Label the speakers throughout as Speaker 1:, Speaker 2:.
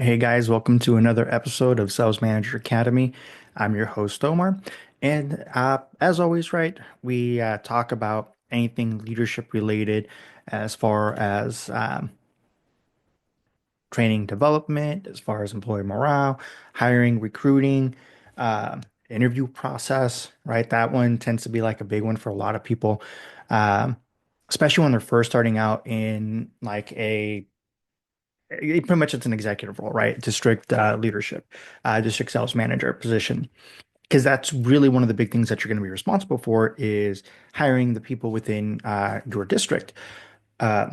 Speaker 1: Hey guys, welcome to another episode of Sales Manager Academy. I'm your host, Omar. And as always, right, we talk about anything leadership related as far as training development, as far as employee morale, hiring, recruiting, uh, interview process, right? That one tends to be like a big one for a lot of people, um, especially when they're first starting out in like pretty much it's an executive role, right? District leadership, district sales manager position, because that's really one of the big things that you're going to be responsible for is hiring the people within your district, uh,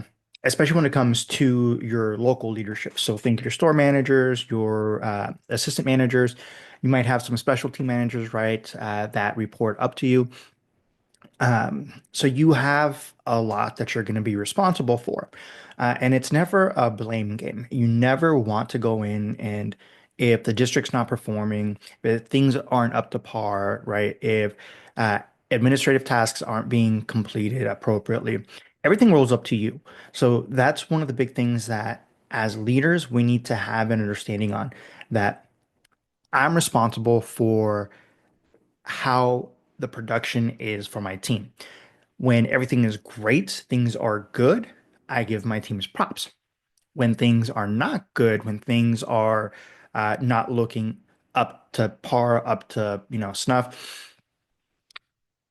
Speaker 1: especially when it comes to your local leadership. So think your store managers, your assistant managers. You might have some specialty managers, right, that report up to you. So you have a lot that you're going to be responsible for. And it's never a blame game. You never want to go in and if the district's not performing, if things aren't up to par, right? If uh, administrative tasks aren't being completed appropriately, everything rolls up to you. So that's one of the big things that as leaders, we need to have an understanding on that I'm responsible for how the production is for my team. When everything is great, things are good, I give my teams props. When things are not good, when things are not looking up to par, up to, snuff,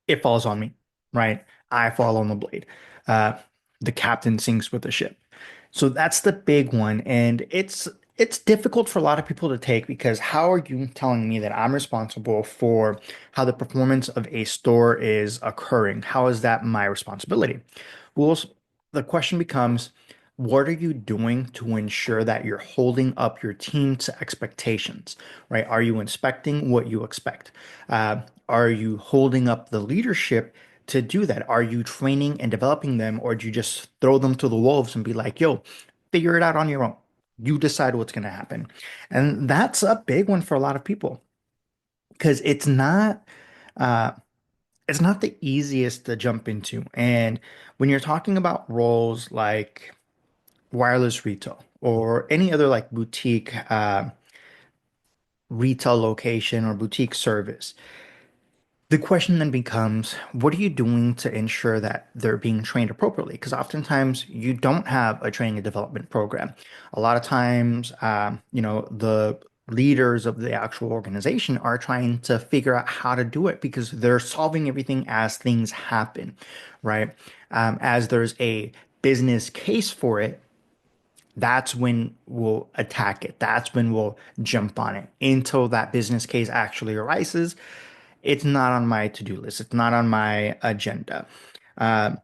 Speaker 1: it falls on me, right? I fall on the blade. Uh, the captain sinks with the ship. So that's the big one, and it's difficult for a lot of people to take because how are you telling me that I'm responsible for how the performance of a store is occurring? How is that my responsibility? Well, the question becomes, what are you doing to ensure that you're holding up your team to expectations, right? Are you inspecting what you expect? Are you holding up the leadership to do that? Are you training and developing them, or do you just throw them to the wolves and be like, yo, figure it out on your own? You decide what's going to happen. And that's a big one for a lot of people because uh, it's not the easiest to jump into. And when you're talking about roles like wireless retail or any other like boutique retail location or boutique service, the question then becomes, what are you doing to ensure that they're being trained appropriately? Because oftentimes you don't have a training and development program. A lot of times, the leaders of the actual organization are trying to figure out how to do it because they're solving everything as things happen, right? As there's a business case for it, that's when we'll attack it. That's when we'll jump on it. Until that business case actually arises, it's not on my to-do list. It's not on my agenda. Uh,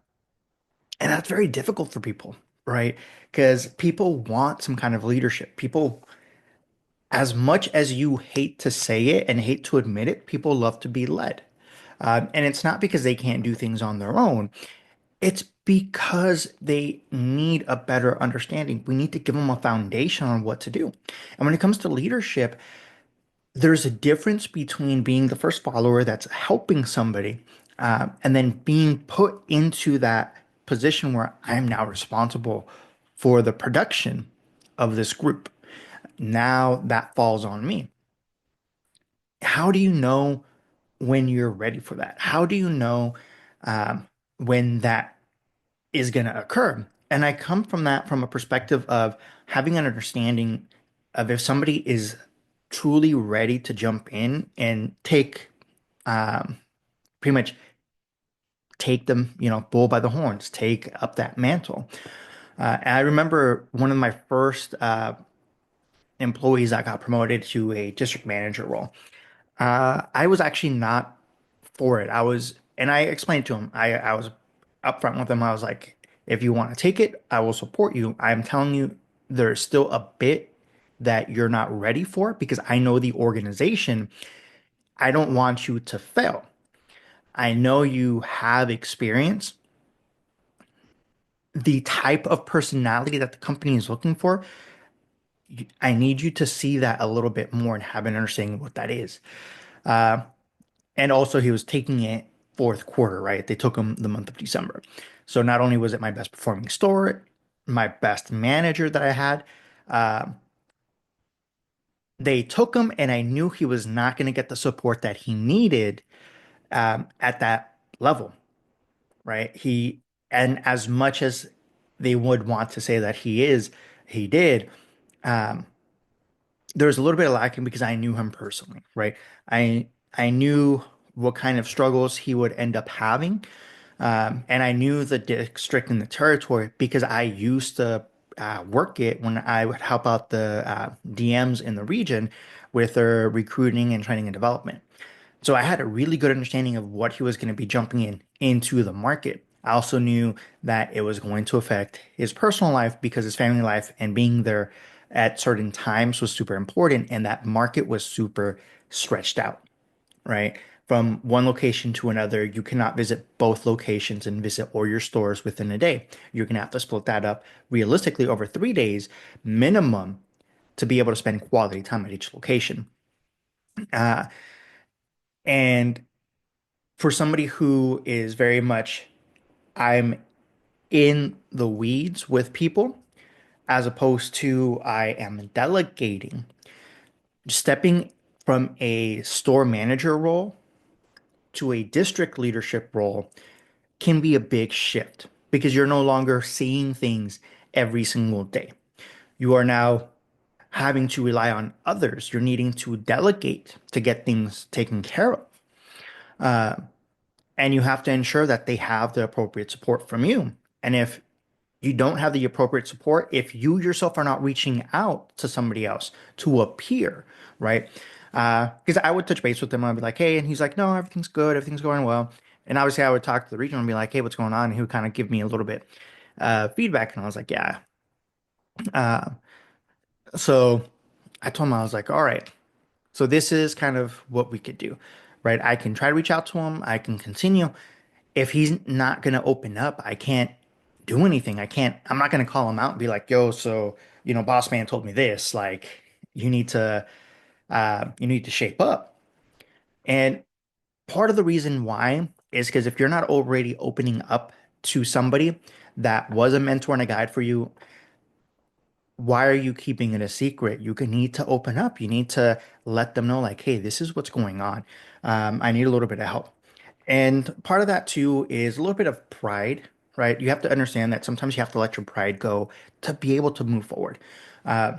Speaker 1: and that's very difficult for people, right? Because people want some kind of leadership. People, as much as you hate to say it and hate to admit it, people love to be led. And it's not because they can't do things on their own. It's because they need a better understanding. We need to give them a foundation on what to do. And when it comes to leadership, there's a difference between being the first follower that's helping somebody and then being put into that position where I'm now responsible for the production of this group. Now that falls on me. How do you know when you're ready for that? How do you know um, when that is going to occur? And I come from that from a perspective of having an understanding of if somebody is truly ready to jump in and take um, pretty much take them, bull by the horns, take up that mantle. And I remember one of my first employees that got promoted to a district manager role. I was actually not for it. And I explained to him, I was upfront with him. I was like, if you want to take it, I will support you. I'm telling you, there's still a bit that you're not ready for because I know the organization. I don't want you to fail. I know you have experience. The type of personality that the company is looking for, I need you to see that a little bit more and have an understanding of what that is. Uh, and also, he was taking it fourth quarter, right? They took him the month of December. So not only was it my best performing store, my best manager that I had, uh, they took him, and I knew he was not going to get the support that he needed at that level, right? And as much as they would want to say that he did, um, there was a little bit of lacking because I knew him personally, right? I knew what kind of struggles he would end up having, and I knew the district and the territory because I used to work it when I would help out the DMs in the region with their recruiting and training and development. So I had a really good understanding of what he was going to be jumping into the market. I also knew that it was going to affect his personal life because his family life and being there at certain times was super important, and that market was super stretched out, right? From one location to another, you cannot visit both locations and visit all your stores within a day. You're going to have to split that up realistically over 3 days minimum to be able to spend quality time at each location. Uh, and for somebody who is very much, I'm in the weeds with people, as opposed to I am delegating, stepping from a store manager role to a district leadership role can be a big shift because you're no longer seeing things every single day. You are now having to rely on others. You're needing to delegate to get things taken care of. Uh, and you have to ensure that they have the appropriate support from you. And if you don't have the appropriate support, if you yourself are not reaching out to somebody else, to a peer, right? Because I would touch base with them and I'd be like, hey, and he's like, no, everything's good, everything's going well. And obviously, I would talk to the regional and be like, hey, what's going on? And he would kind of give me a little bit feedback. And I was like, yeah. Uh, so I told him, I was like, all right, so this is kind of what we could do, right? I can try to reach out to him, I can continue. If he's not going to open up, I can't do anything. I'm not going to call him out and be like, yo, so, boss man told me this. Like, you need to, you need to shape up. And part of the reason why is because if you're not already opening up to somebody that was a mentor and a guide for you, why are you keeping it a secret? You can need to open up. You need to let them know, like, hey, this is what's going on. I need a little bit of help. And part of that too is a little bit of pride, right? You have to understand that sometimes you have to let your pride go to be able to move forward, uh,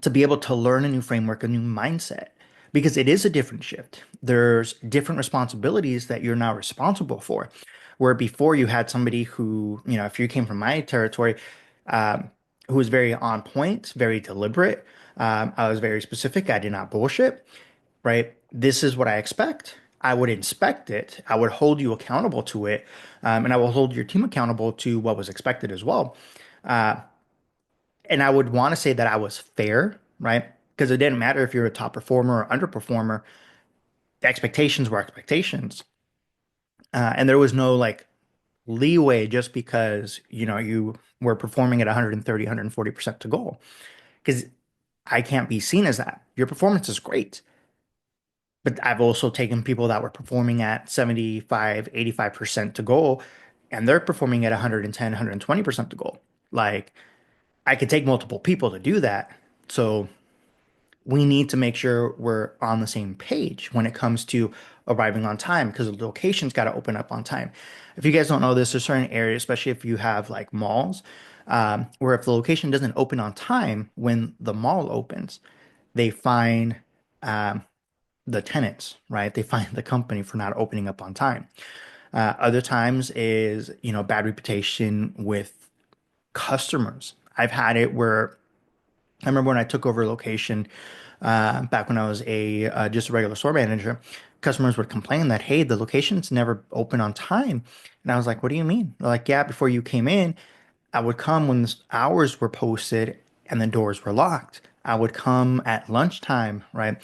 Speaker 1: to be able to learn a new framework, a new mindset, because it is a different shift. There's different responsibilities that you're now responsible for. Where before you had somebody who, if you came from my territory, um, who was very on point, very deliberate. I was very specific. I did not bullshit, right? This is what I expect. I would inspect it. I would hold you accountable to it. And I will hold your team accountable to what was expected as well. Uh, and I would want to say that I was fair, right? Because it didn't matter if you're a top performer or underperformer, the expectations were expectations. And there was no like leeway just because, you were performing at 130, 140% to goal. Because I can't be seen as that. Your performance is great. But I've also taken people that were performing at 75, 85% to goal, and they're performing at 110, 120% to goal. Like, I could take multiple people to do that. So we need to make sure we're on the same page when it comes to arriving on time because the location's got to open up on time. If you guys don't know this, there's certain areas, especially if you have like malls, where if the location doesn't open on time when the mall opens, they fine um, the tenants, right? They fine the company for not opening up on time. Other times is, bad reputation with customers. I've had it where I remember when I took over a location back when I was a just a regular store manager, customers would complain that, hey, the location's never open on time. And I was like, what do you mean? They're like, yeah, before you came in, I would come when the hours were posted and the doors were locked. I would come at lunchtime, right?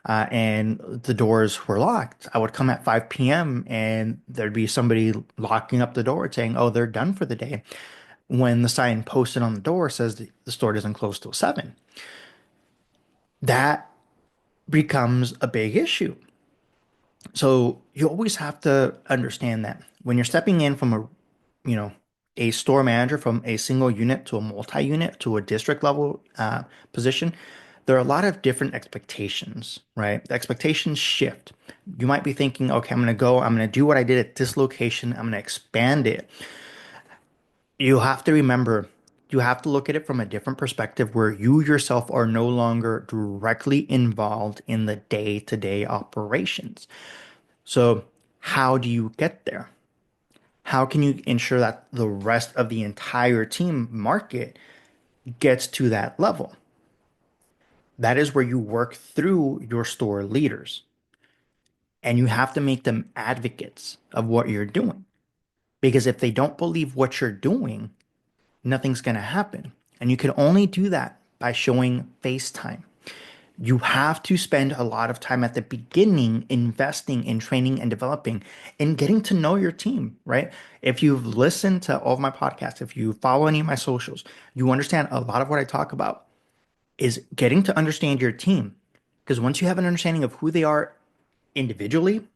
Speaker 1: And the doors were locked. I would come at 5 p.m. and there'd be somebody locking up the door saying, oh, they're done for the day. When the sign posted on the door says the store doesn't close till 7. That becomes a big issue. So you always have to understand that when you're stepping in from you know, a store manager from a single unit to a multi-unit to a district level position, there are a lot of different expectations, right? The expectations shift. You might be thinking, okay, I'm going to do what I did at this location. I'm going to expand it. You have to remember, you have to look at it from a different perspective where you yourself are no longer directly involved in the day-to-day operations. So, how do you get there? How can you ensure that the rest of the entire team market gets to that level? That is where you work through your store leaders and you have to make them advocates of what you're doing. Because if they don't believe what you're doing, nothing's going to happen. And you can only do that by showing face time. You have to spend a lot of time at the beginning investing in training and developing and getting to know your team, right? If you've listened to all of my podcasts, if you follow any of my socials, you understand a lot of what I talk about is getting to understand your team. Because once you have an understanding of who they are individually,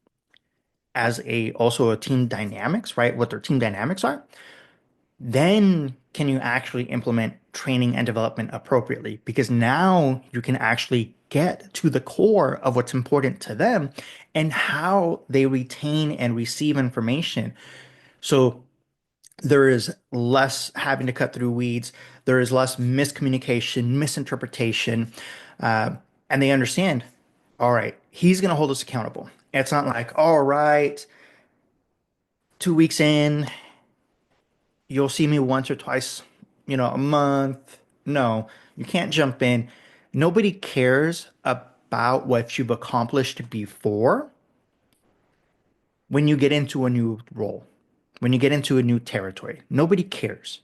Speaker 1: as a also a team dynamics, right? What their team dynamics are, then can you actually implement training and development appropriately? Because now you can actually get to the core of what's important to them and how they retain and receive information. So there is less having to cut through weeds, there is less miscommunication, misinterpretation, uh, and they understand, all right, he's going to hold us accountable. It's not like, all right, 2 weeks in, you'll see me once or twice, a month. No, you can't jump in. Nobody cares about what you've accomplished before when you get into a new role, when you get into a new territory. Nobody cares.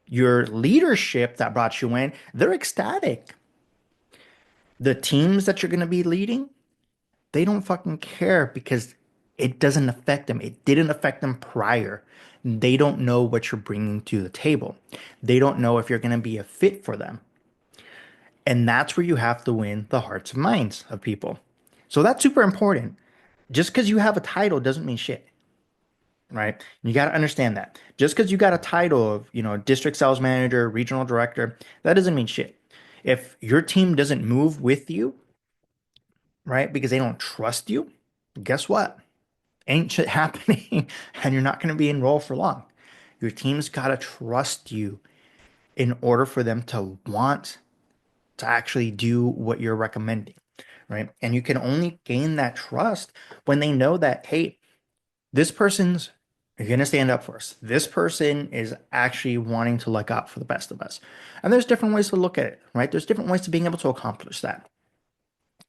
Speaker 1: Your leadership that brought you in, they're ecstatic. The teams that you're going to be leading, they don't fucking care because it doesn't affect them. It didn't affect them prior. They don't know what you're bringing to the table. They don't know if you're going to be a fit for them. And that's where you have to win the hearts and minds of people. So that's super important. Just because you have a title doesn't mean shit, right? You got to understand that. Just because you got a title of, district sales manager, regional director, that doesn't mean shit. If your team doesn't move with you, right, because they don't trust you, guess what? Ain't shit happening and you're not going to be enrolled for long. Your team's got to trust you in order for them to want to actually do what you're recommending, right? And you can only gain that trust when they know that, hey, this person's going to stand up for us. This person is actually wanting to look out for the best of us. And there's different ways to look at it, right? There's different ways to being able to accomplish that.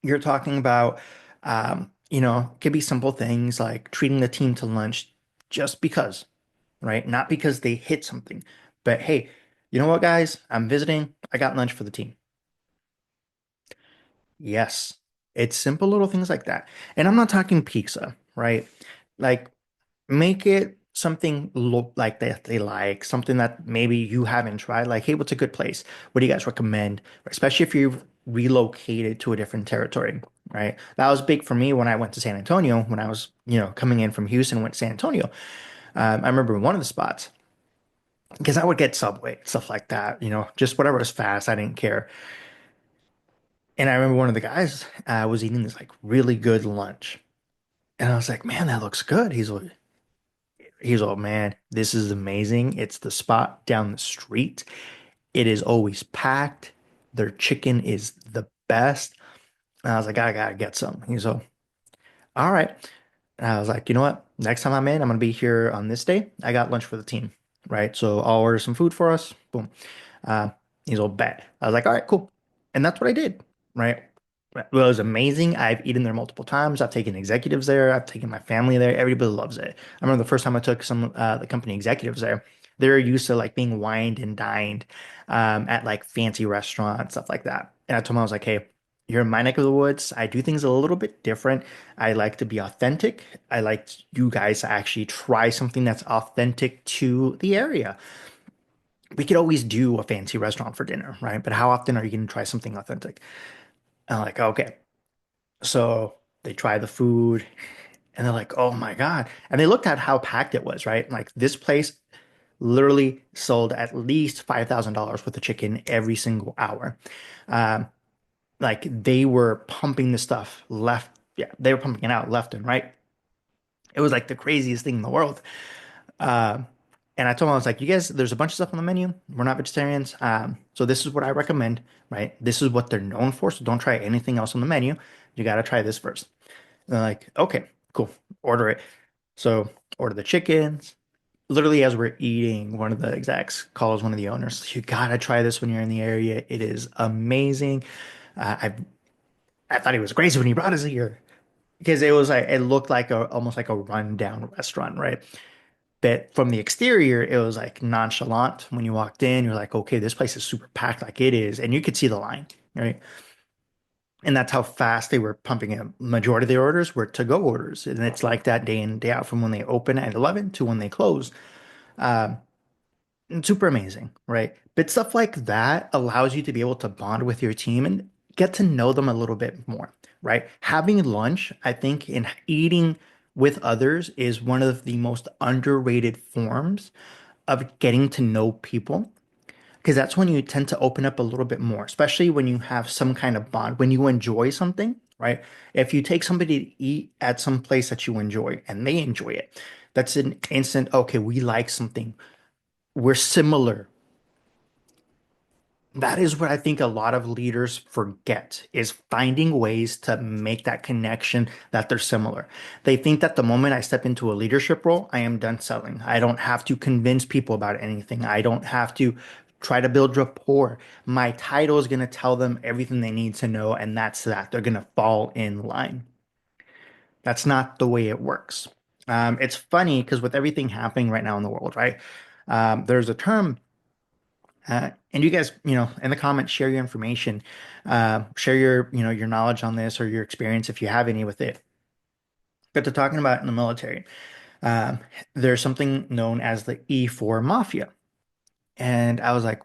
Speaker 1: You're talking about, it could be simple things like treating the team to lunch just because, right? Not because they hit something, but hey, you know what, guys? I'm visiting. I got lunch for the team. Yes, it's simple little things like that. And I'm not talking pizza, right? Like make it something look like that they like, something that maybe you haven't tried. Like, hey, what's a good place? What do you guys recommend? Especially if you've relocated to a different territory, right? That was big for me when I went to San Antonio, when I was, coming in from Houston, went to San Antonio. I remember one of the spots because I would get Subway, stuff like that, just whatever was fast. I didn't care. And I remember one of the guys was eating this like really good lunch. And I was like, man, that looks good. He's all, man, this is amazing. It's the spot down the street. It is always packed. Their chicken is the best. And I was like, I gotta get some. He's all right. And I was like, you know what? Next time I'm in, I'm gonna be here on this day. I got lunch for the team, right? So I'll order some food for us. Boom. Uh, he's all bet. I was like, all right, cool. And that's what I did, right? Well, it was amazing. I've eaten there multiple times. I've taken executives there. I've taken my family there. Everybody loves it. I remember the first time I took some the company executives there. They're used to like being wined and dined at like fancy restaurants, stuff like that. And I told them I was like, hey, you're in my neck of the woods. I do things a little bit different. I like to be authentic. I like you guys to actually try something that's authentic to the area. We could always do a fancy restaurant for dinner, right? But how often are you going to try something authentic? And I'm like, okay. So they try the food and they're like, oh my God. And they looked at how packed it was, right? Like this place literally sold at least $5,000 worth of chicken every single hour. Um, Like they were pumping the stuff left. Yeah, they were pumping it out left and right. It was like the craziest thing in the world. Uh, and I told him, I was like, you guys, there's a bunch of stuff on the menu. We're not vegetarians. So this is what I recommend, right? This is what they're known for. So don't try anything else on the menu. You got to try this first. And they're like, okay, cool. Order it. So order the chickens. Literally, as we're eating, one of the execs calls one of the owners. You gotta try this when you're in the area. It is amazing. I thought he was crazy when he brought us here because it was like it looked like a almost like a rundown restaurant, right? But from the exterior, it was like nonchalant. When you walked in, you're like, okay, this place is super packed, like it is, and you could see the line, right? And that's how fast they were pumping it. Majority of their orders were to-go orders, and it's like that day in day out from when they open at 11 to when they close. Super amazing, right? But stuff like that allows you to be able to bond with your team and get to know them a little bit more, right? Having lunch, I think, and eating with others is one of the most underrated forms of getting to know people because that's when you tend to open up a little bit more, especially when you have some kind of bond, when you enjoy something, right? If you take somebody to eat at some place that you enjoy and they enjoy it, that's an instant, okay, we like something, we're similar. That is what I think a lot of leaders forget is finding ways to make that connection that they're similar. They think that the moment I step into a leadership role, I am done selling. I don't have to convince people about anything. I don't have to try to build rapport. My title is going to tell them everything they need to know, and that's that. They're going to fall in line. That's not the way it works. It's funny because with everything happening right now in the world, right? There's a term and you guys, in the comments, share your information, share your knowledge on this or your experience if you have any with it. But to talking about in the military, um, there's something known as the E4 Mafia, and I was like,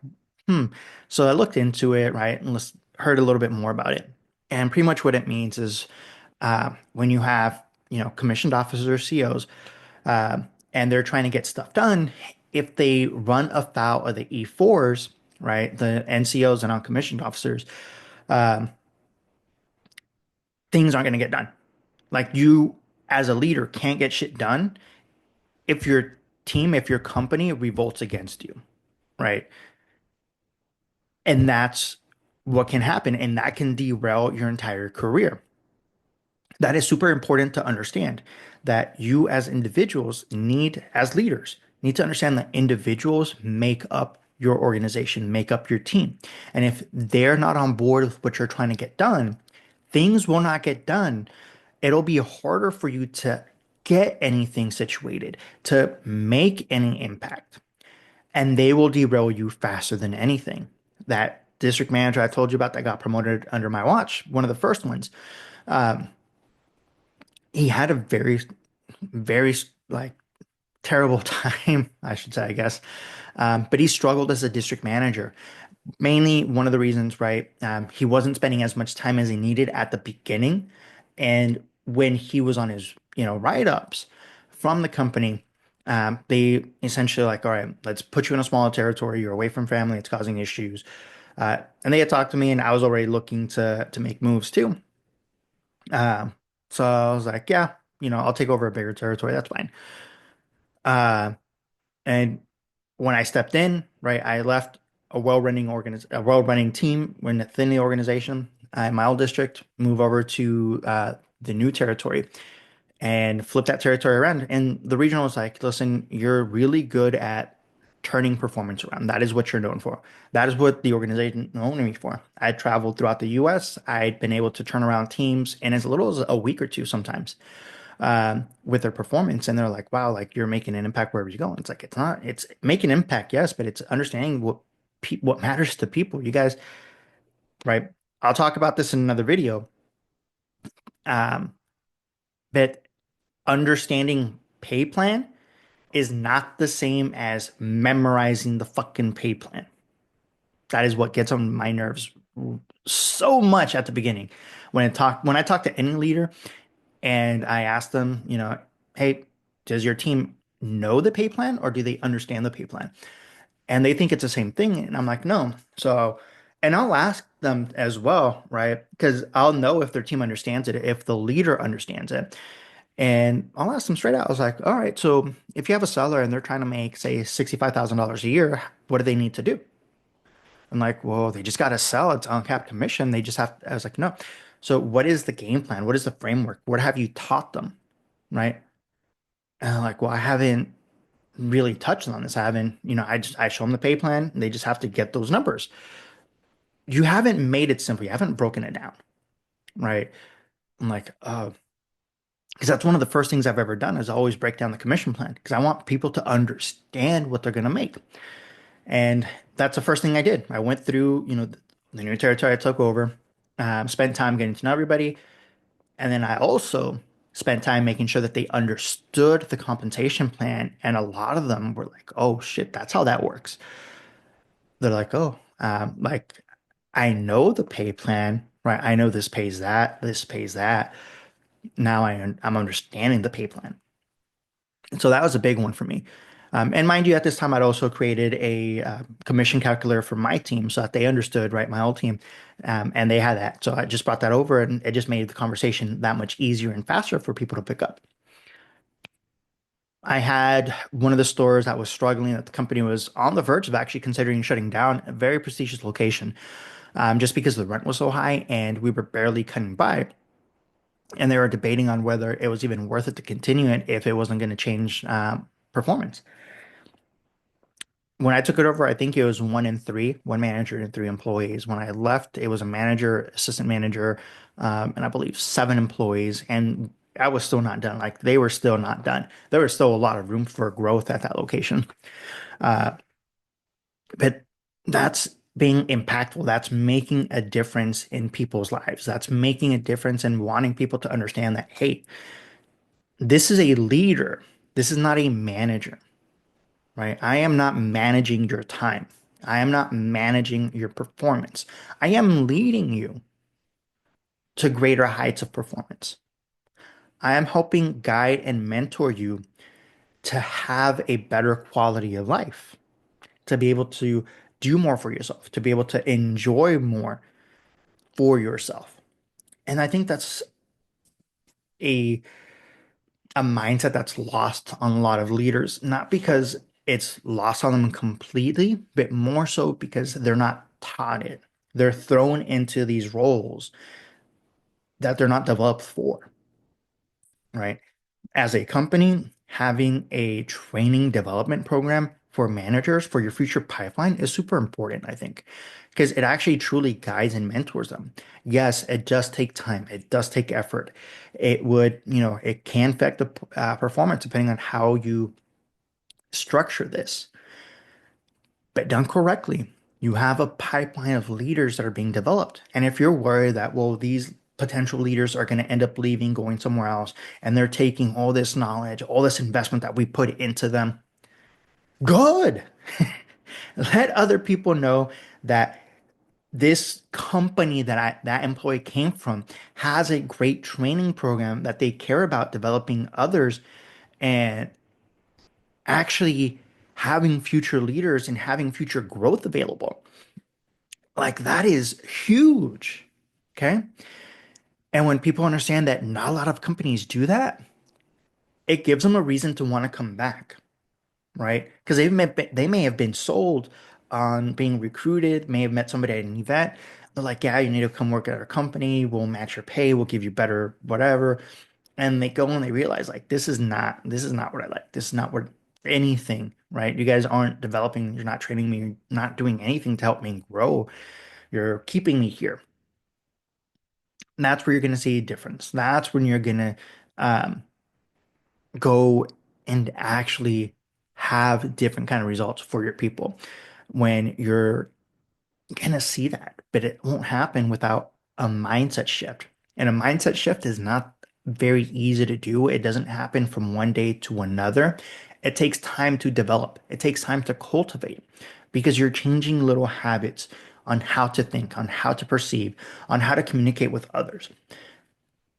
Speaker 1: hmm. So I looked into it, right, and heard a little bit more about it. And pretty much what it means is when you have, commissioned officers or COs, uh, and they're trying to get stuff done, if they run afoul of the E4s, right, the NCOs and non-commissioned officers, things aren't going to get done. Like you, as a leader, can't get shit done if your team, if your company revolts against you, right? And that's what can happen, and that can derail your entire career. That is super important to understand that you as individuals need, as leaders, need to understand that individuals make up your organization, make up your team. And if they're not on board with what you're trying to get done, things will not get done. It'll be harder for you to get anything situated, to make any impact, and they will derail you faster than anything. That district manager I told you about that got promoted under my watch, one of the first ones, he had a very, very like terrible time, I should say, I guess. But he struggled as a district manager. Mainly one of the reasons, right? He wasn't spending as much time as he needed at the beginning. And when he was on his, write-ups from the company, they essentially like, all right, let's put you in a smaller territory. You're away from family. It's causing issues. And they had talked to me, and I was already looking to make moves too. Um, so I was like, yeah, I'll take over a bigger territory. That's fine. Uh, and when I stepped in, right, I left a well-running team within the organization in my old district, move over to the new territory and flip that territory around. And the regional was like, listen, you're really good at turning performance around. That is what you're known for. That is what the organization known me for. I traveled throughout the US. I'd been able to turn around teams in as little as a week or two sometimes with their performance. And they're like, wow, like you're making an impact wherever you go. And it's like, it's not, it's making impact, yes, but it's understanding what matters to people. You guys, right? I'll talk about this in another video. Um, but understanding pay plan is not the same as memorizing the fucking pay plan. That is what gets on my nerves so much at the beginning. When I talk to any leader and I ask them, hey, does your team know the pay plan or do they understand the pay plan? And they think it's the same thing. And I'm like, no. So And I'll ask them as well, right? Because I'll know if their team understands it, if the leader understands it. And I'll ask them straight out. I was like, all right, so if you have a seller and they're trying to make, say, $65,000 a year, what do they need to do? I'm like, well, they just got to sell. It's uncapped commission. They just have, I was like, no. So what is the game plan? What is the framework? What have you taught them? Right. And I'm like, well, I haven't really touched on this. I haven't, I show them the pay plan. They just have to get those numbers. You haven't made it simple. You haven't broken it down. Right. I'm like, because that's one of the first things I've ever done is always break down the commission plan because I want people to understand what they're going to make. And that's the first thing I did. I went through, the new territory I took over, spent time getting to know everybody. And then I also spent time making sure that they understood the compensation plan. And a lot of them were like, oh shit, that's how that works. They're like, oh, like I know the pay plan, right? I know this pays that. Now I'm understanding the pay plan. So that was a big one for me. And mind you, at this time, I'd also created a commission calculator for my team so that they understood, right, my whole team, and they had that. So I just brought that over, and it just made the conversation that much easier and faster for people to pick up. I had one of the stores that was struggling, that the company was on the verge of actually considering shutting down, a very prestigious location, just because the rent was so high and we were barely cutting by. And they were debating on whether it was even worth it to continue it if it wasn't going to change performance. When I took it over, I think it was one in three, one manager and three employees. When I left, it was a manager, assistant manager, and I believe seven employees. And I was still not done. Like they were still not done. There was still a lot of room for growth at that location. Uh, but that's being impactful. That's making a difference in people's lives. That's making a difference in wanting people to understand that, hey, this is a leader. This is not a manager. Right? I am not managing your time. I am not managing your performance. I am leading you to greater heights of performance. I am helping guide and mentor you to have a better quality of life, to be able to do more for yourself, to be able to enjoy more for yourself. And I think that's a a mindset that's lost on a lot of leaders, not because it's lost on them completely, but more so because they're not taught it. They're thrown into these roles that they're not developed for, right? As a company, having a training development program for managers for your future pipeline is super important, I think, because it actually truly guides and mentors them. Yes, it does take time. It does take effort. It would, it can affect the performance depending on how you structure this. But done correctly, you have a pipeline of leaders that are being developed. And if you're worried that, well, these potential leaders are going to end up leaving, going somewhere else, and they're taking all this knowledge, all this investment that we put into them, good. Let other people know that this company that employee came from has a great training program that they care about developing others and actually having future leaders and having future growth available. Like that is huge. Okay. And when people understand that not a lot of companies do that, it gives them a reason to want to come back, right? Because they may have been sold on being recruited, may have met somebody at an event. They're like, yeah, you need to come work at our company. We'll match your pay. We'll give you better whatever. And they go and they realize like this is not what I like. This is not what anything, right? You guys aren't developing, you're not training me, you're not doing anything to help me grow. You're keeping me here. And that's where you're gonna see a difference. That's when you're gonna um, go and actually have different kind of results for your people when you're gonna see that, but it won't happen without a mindset shift. And a mindset shift is not very easy to do. It doesn't happen from one day to another. It takes time to develop. It takes time to cultivate because you're changing little habits on how to think, on how to perceive, on how to communicate with others.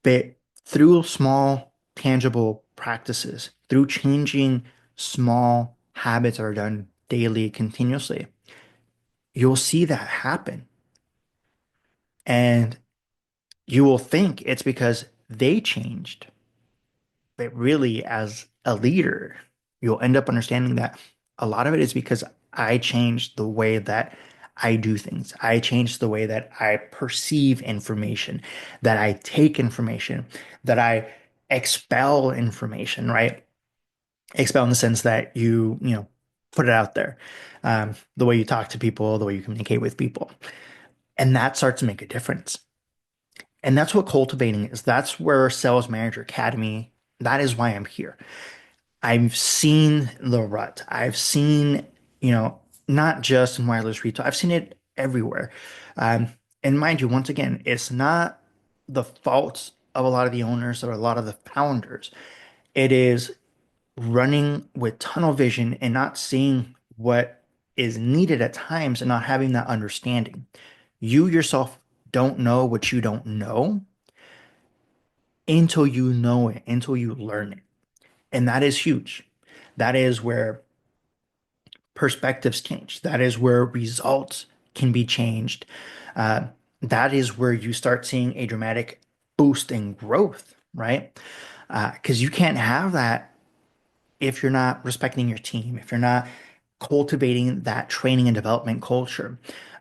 Speaker 1: But through small, tangible practices, through changing small habits that are done daily, continuously, you'll see that happen. And you will think it's because they changed. But really, as a leader, you'll end up understanding that a lot of it is because I changed the way that I do things. I changed the way that I perceive information, that I take information, that I expel information, right? Expel in the sense that you put it out there. The way you talk to people, the way you communicate with people. And that starts to make a difference. And that's what cultivating is. That's where Sales Manager Academy, that is why I'm here. I've seen the rut. I've seen, you know, not just in wireless retail, I've seen it everywhere. Um, and mind you, once again, it's not the fault of a lot of the owners or a lot of the founders. It is running with tunnel vision and not seeing what is needed at times and not having that understanding. You yourself don't know what you don't know until you know it, until you learn it. And that is huge. That is where perspectives change. That is where results can be changed. Uh, that is where you start seeing a dramatic boost in growth, right? Because you can't have that if you're not respecting your team, if you're not cultivating that training and development culture.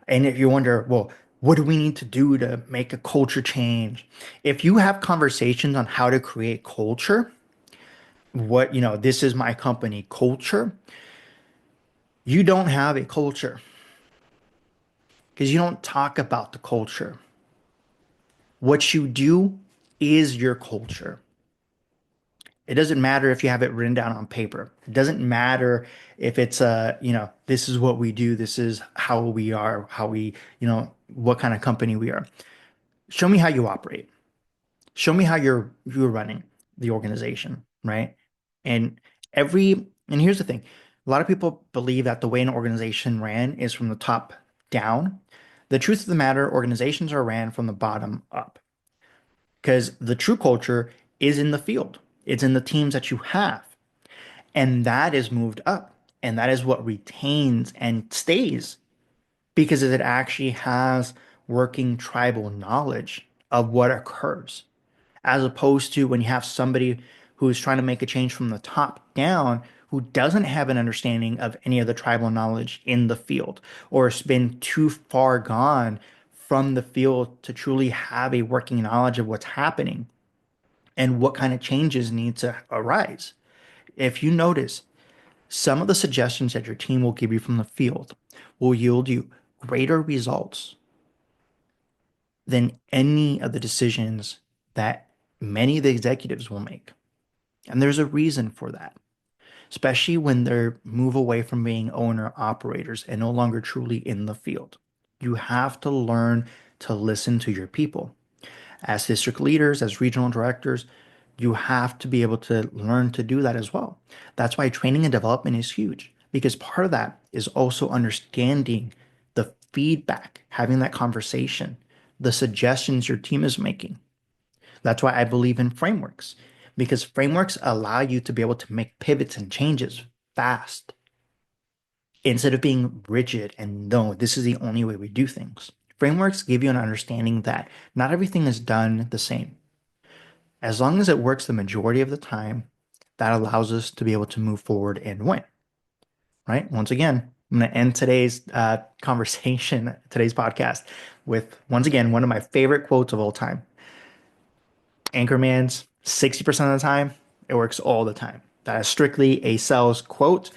Speaker 1: And if you wonder, well, what do we need to do to make a culture change? If you have conversations on how to create culture, this is my company culture, you don't have a culture because you don't talk about the culture. What you do is your culture. It doesn't matter if you have it written down on paper. It doesn't matter if it's this is what we do, this is how we are, what kind of company we are. Show me how you operate. Show me how you're running the organization, right? And and here's the thing. A lot of people believe that the way an organization ran is from the top down. The truth of the matter, organizations are ran from the bottom up because the true culture is in the field. It's in the teams that you have. And that is moved up. And that is what retains and stays because it actually has working tribal knowledge of what occurs, as opposed to when you have somebody who's trying to make a change from the top down who doesn't have an understanding of any of the tribal knowledge in the field or has been too far gone from the field to truly have a working knowledge of what's happening and what kind of changes need to arise. If you notice, some of the suggestions that your team will give you from the field will yield you greater results than any of the decisions that many of the executives will make. And there's a reason for that, especially when they move away from being owner operators and no longer truly in the field. You have to learn to listen to your people. As district leaders, as regional directors, you have to be able to learn to do that as well. That's why training and development is huge because part of that is also understanding the feedback, having that conversation, the suggestions your team is making. That's why I believe in frameworks because frameworks allow you to be able to make pivots and changes fast instead of being rigid and no, this is the only way we do things. Frameworks give you an understanding that not everything is done the same. As long as it works the majority of the time, that allows us to be able to move forward and win, right? Once again, I'm going to end today's conversation, today's podcast, with once again one of my favorite quotes of all time. Anchorman's 60% of the time, it works all the time. That is strictly a sales quote.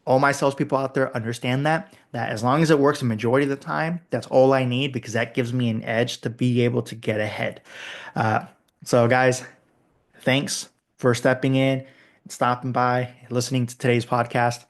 Speaker 1: All my salespeople out there understand that as long as it works the majority of the time, that's all I need because that gives me an edge to be able to get ahead. Uh, so, guys, thanks for stepping in, stopping by, listening to today's podcast.